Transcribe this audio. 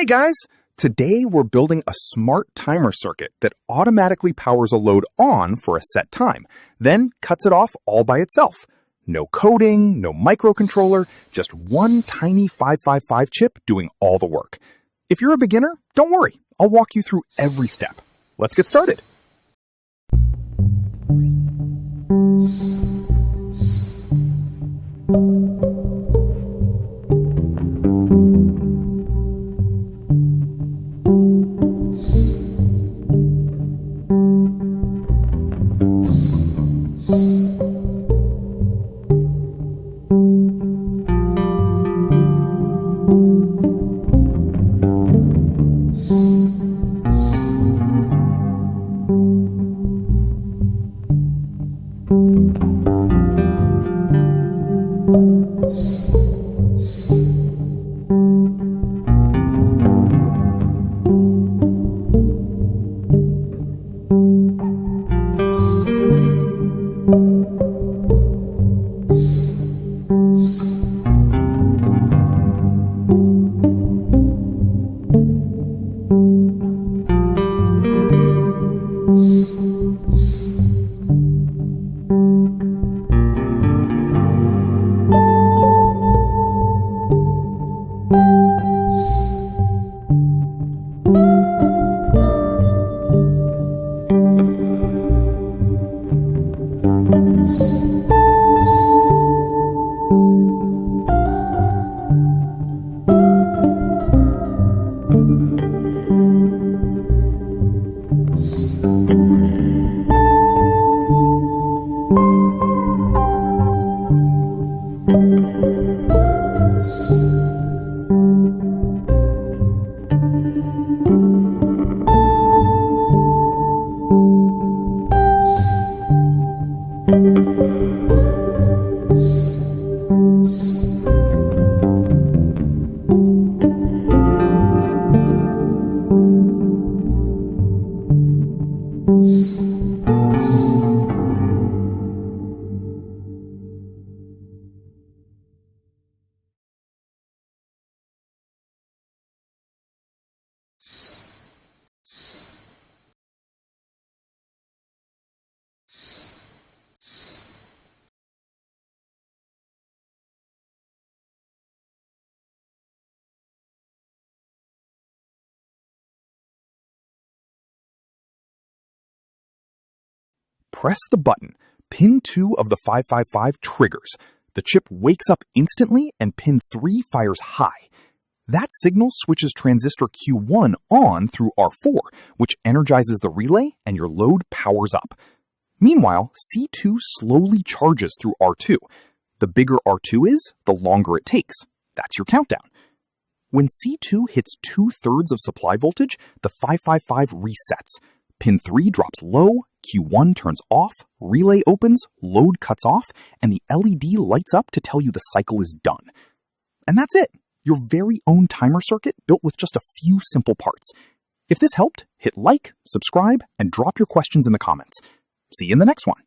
Hey guys! Today we're building a smart timer circuit that automatically powers a load on for a set time, then cuts it off all by itself. No coding, no microcontroller, just one tiny 555 chip doing all the work. If you're a beginner, don't worry. I'll walk you through every step. Let's get started. Press the button. Pin 2 of the 555 triggers. The chip wakes up instantly and pin 3 fires high. That signal switches transistor Q1 on through R4, which energizes the relay and your load powers up. Meanwhile, C2 slowly charges through R2. The bigger R2 is, the longer it takes. That's your countdown. When C2 hits 2/3 of supply voltage, the 555 resets. Pin 3 drops low, Q1 turns off, relay opens, load cuts off, and the LED lights up to tell you the cycle is done. And that's it. Your very own timer circuit built with just a few simple parts. If this helped, hit like, subscribe, and drop your questions in the comments. See you in the next one.